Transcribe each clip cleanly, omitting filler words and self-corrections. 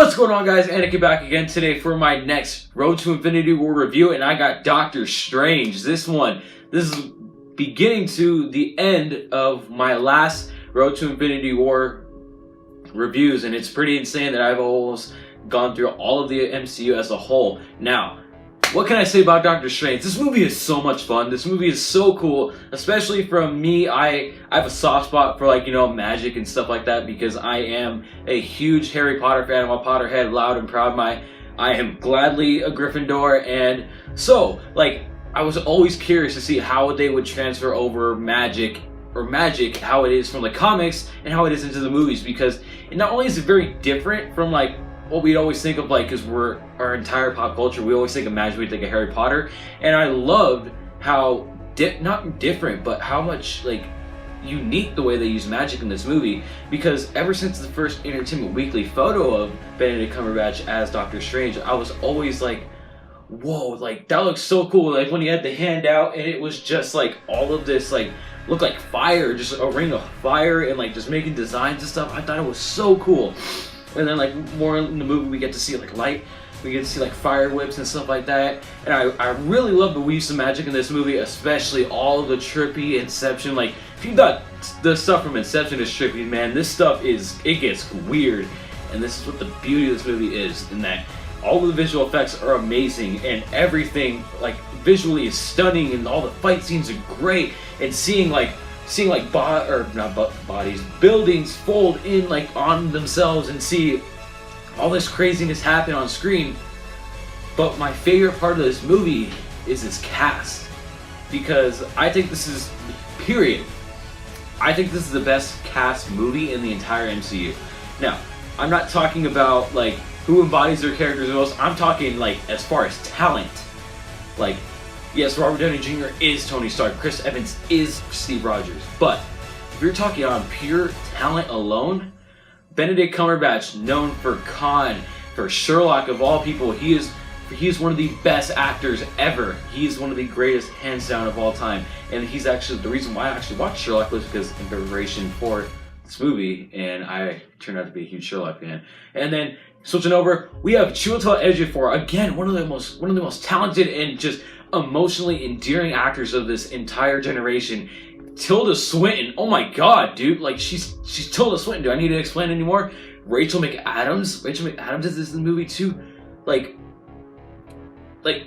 What's going on, guys? Anakin back again today for my next Road to Infinity War review, and I got Doctor Strange. This is beginning to the end of my last Road to Infinity War reviews, and it's pretty insane that I've almost gone through all of the MCU as a whole. Now, what can I say about Doctor Strange? This movie is so much fun. This movie is so cool, especially from me. I have a soft spot for, magic and stuff like that because I am a huge Harry Potter fan. I'm a Potterhead, loud and proud. I am gladly a Gryffindor, and so, I was always curious to see how they would transfer over magic, how it is from the comics and how it is into the movies, because not only is it very different from, what we'd always think of, because our entire pop culture, we always think of magic, we think of Harry Potter, and I loved how, not different, but how much, unique the way they use magic in this movie, because ever since the first Entertainment Weekly photo of Benedict Cumberbatch as Doctor Strange, I was always like, whoa, that looks so cool, when he had the hand out, and it was just, all of this, looked like fire, just a ring of fire, and, just making designs and stuff. I thought it was so cool. And then, more in the movie, we get to see, light. We get to see, fire whips and stuff like that. And I really love the use of magic in this movie, especially all of the trippy Inception. If you thought the stuff from Inception is trippy, man, this stuff it gets weird. And this is what the beauty of this movie is, in that all of the visual effects are amazing, and everything, visually is stunning, and all the fight scenes are great. And seeing bodies, buildings fold in on themselves, and see all this craziness happen on screen. But my favorite part of this movie is its cast, because I think this is, I think this is the best cast movie in the entire MCU. Now, I'm not talking about who embodies their characters the most. I'm talking as far as talent. Yes, Robert Downey Jr. is Tony Stark, Chris Evans is Steve Rogers, but if you're talking on pure talent alone, Benedict Cumberbatch, known for Khan, for Sherlock of all people, he is one of the best actors ever. He is one of the greatest, hands down, of all time. And he's actually, the reason why I actually watched Sherlock was because in preparation for this movie, and I turned out to be a huge Sherlock fan. And then switching over, we have Chiwetel Ejiofor, again, one of the most talented and just emotionally endearing actors of this entire generation. Tilda Swinton, oh my god, dude, she's Tilda Swinton. Do I need to explain anymore? Rachel McAdams is this in the movie too.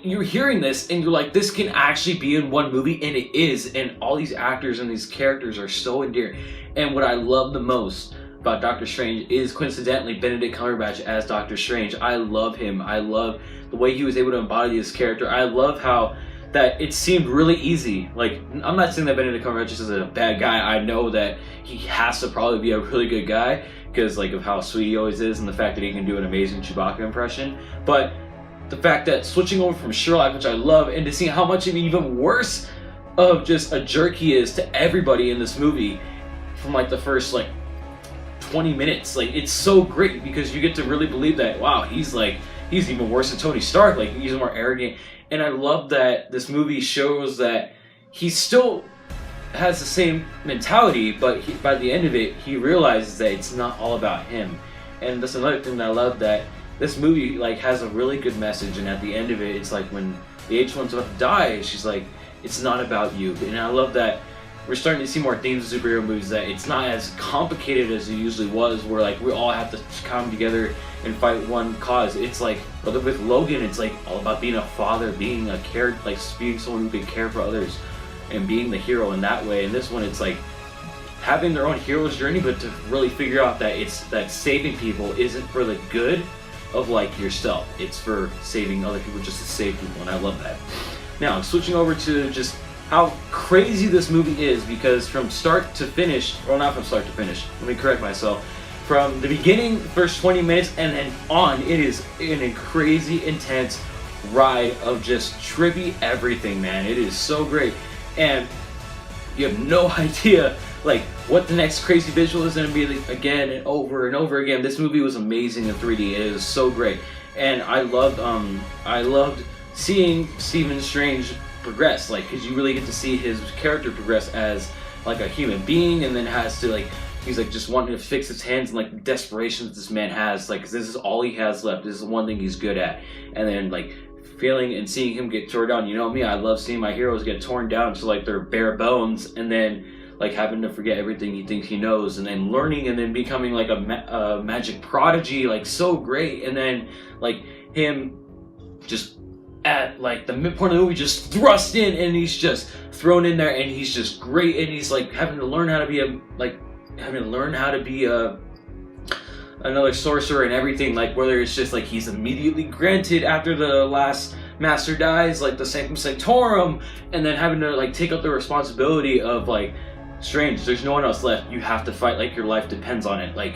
You're hearing this and you're like, this can actually be in one movie, and it is, and all these actors and these characters are so endearing. And what I love the most about Doctor Strange is, coincidentally, Benedict Cumberbatch as Doctor Strange. I love him. I love the way he was able to embody this character. I love how that it seemed really easy. I'm not saying that Benedict Cumberbatch is a bad guy. I know that he has to probably be a really good guy because of how sweet he always is, and the fact that he can do an amazing Chewbacca impression. But the fact that switching over from Sherlock, which I love, and to see how much of even worse of just a jerk he is to everybody in this movie from the first 20 minutes, it's so great because you get to really believe that, wow, he's even worse than Tony Stark, he's more arrogant. And I love that this movie shows that he still has the same mentality, but by the end of it, he realizes that it's not all about him. And that's another thing that I love, that this movie has a really good message, and at the end of it, it's when the H1's about to die, she's like, it's not about you. And I love that we're starting to see more themes of superhero movies, that it's not as complicated as it usually was, where we all have to come together and fight one cause. It's with Logan, it's all about being a father, being a being someone who can care for others, and being the hero in that way. And this one, it's having their own hero's journey, but to really figure out that saving people isn't for the good of yourself. It's for saving other people, just to save people, and I love that. Now, switching over to just how crazy this movie is, because from start to finish, well, not from start to finish, let me correct myself, from the beginning, the first 20 minutes, and then on, it is a crazy, intense ride of just trippy everything, man. It is so great, and you have no idea, what the next crazy visual is going to be, again and over again. This movie was amazing in 3D. It is so great, and I loved seeing Stephen Strange progress, because you really get to see his character progress as a human being, and then has to he's like just wanting to fix his hands and like the desperation that this man has, like 'cause this is all he has left. This is the one thing he's good at. And then like feeling and seeing him get torn down. You know me, I love seeing my heroes get torn down to like their bare bones, and then like having to forget everything he thinks he knows, and then learning, and then becoming like a magic prodigy, like so great. And then like him just at like the midpoint of the movie just thrust in, and he's just thrown in there, and he's just great, and he's like having to learn how to be another sorcerer and everything, like whether it's just like he's immediately granted after the last master dies, like the Sanctum Sanctorum, and then having to like take up the responsibility of like, Strange, there's no one else left, you have to fight like your life depends on it. Like,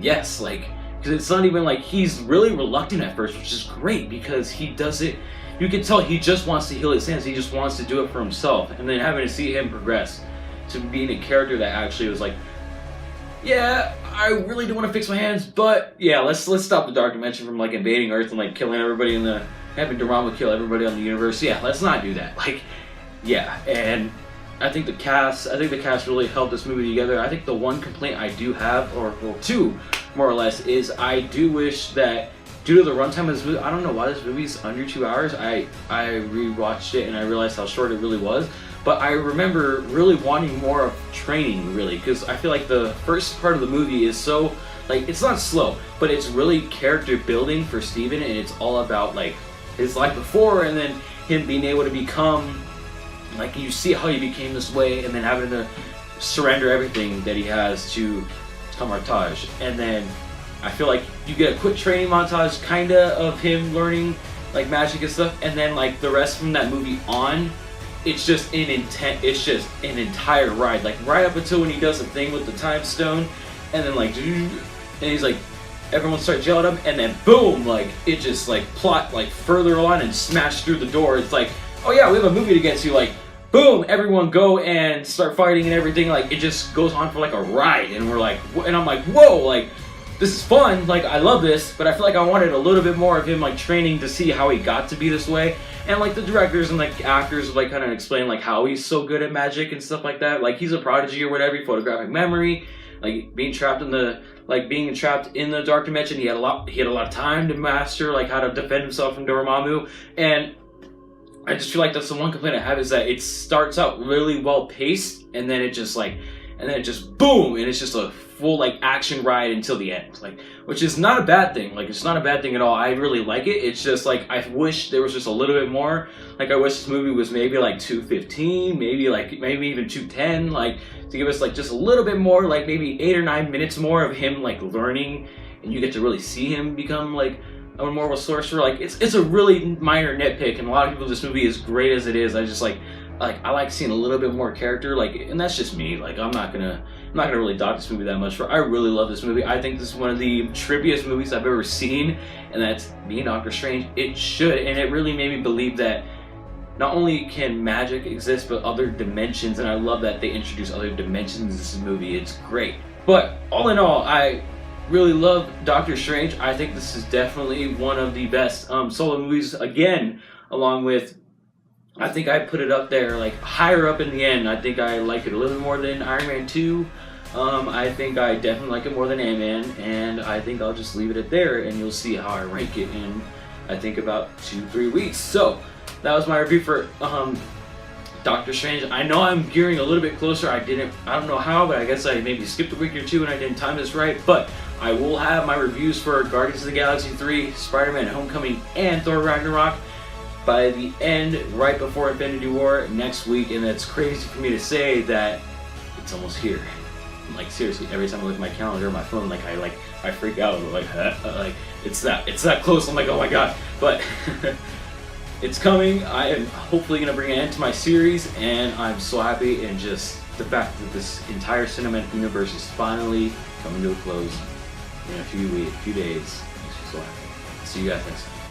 yes, like, because it's not even like he's really reluctant at first, which is great because he does it, you can tell he just wants to heal his hands, he just wants to do it for himself. And then having to see him progress to being a character that actually was like, yeah, I really do want to fix my hands, but yeah, let's stop the Dark Dimension from like invading Earth and like killing everybody in the, having Dormammu kill everybody on the universe. Yeah, let's not do that. Like, yeah, and I think the cast really helped this movie together. I think the one complaint I do have, or well, two more or less, is I do wish that due to the runtime of this movie, I don't know why this movie is under 2 hours. I rewatched it and I realized how short it really was. But I remember really wanting more of training, really, because I feel like the first part of the movie is so, like, it's not slow, but it's really character building for Steven, and it's all about, like, his life before, and then him being able to become, like, you see how he became this way, and then having to surrender everything that he has to Kamar-Taj. And then I feel like you get a quick training montage, kinda, of him learning, like, magic and stuff, and then, like, the rest from that movie on, it's just an entire ride, like right up until when he does the thing with the time stone, and then like, and he's like, everyone starts yelling at him, and then boom, like it just like plot like further on and smash through the door. It's like, oh yeah, we have a movie to get to, like boom, everyone go and start fighting and everything. Like it just goes on for like a ride, and we're like, and I'm like, whoa, like this is fun, like I love this, but I feel like I wanted a little bit more of him like training to see how he got to be this way. And like the directors and like actors like kind of explain like how he's so good at magic and stuff like that. Like he's a prodigy or whatever, photographic memory, like being trapped in the Dark Dimension. He had a lot of time to master like how to defend himself from Dormammu. And I just feel like that's the one complaint I have, is that it starts out really well paced, and then it just boom, and it's just a full like action ride until the end, like, which is not a bad thing. Like it's not a bad thing at all. I really like it. It's just like I wish there was just a little bit more. Like I wish this movie was maybe like 2:15, maybe even 2:10, like to give us like just a little bit more, like maybe 8 or 9 minutes more of him like learning, and you get to really see him become like a more of a sorcerer. Like it's a really minor nitpick, and a lot of people, this movie, as great as it is, I just like I like seeing a little bit more character, like, and that's just me. Like I'm not gonna really dog this movie that much. I really love this movie. I think this is one of the trippiest movies I've ever seen, and that's being Doctor Strange. It should, and it really made me believe that not only can magic exist, but other dimensions, and I love that they introduce other dimensions in this movie. It's great. But all in all, I really love Doctor Strange. I think this is definitely one of the best solo movies, again, along with, I think I put it up there, like higher up in the end. I think I like it a little bit more than Iron Man 2. I think I definitely like it more than Ant-Man, and I think I'll just leave it at there, and you'll see how I rank it in, I think, about 2-3 weeks. So that was my review for Doctor Strange. I know I'm gearing a little bit closer. I don't know how, but I guess I maybe skipped a week or two and I didn't time this right. But I will have my reviews for Guardians of the Galaxy 3, Spider-Man Homecoming, and Thor Ragnarok by the end, right before Infinity War next week. And it's crazy for me to say that it's almost here. Like seriously, every time I look at my calendar or my phone, like I freak out. Like it's that close. I'm like, oh my god. But it's coming. I am hopefully gonna bring an end to my series, and I'm so happy. And just the fact that this entire cinematic universe is finally coming to a close in a few days makes me so happy. See you guys next time.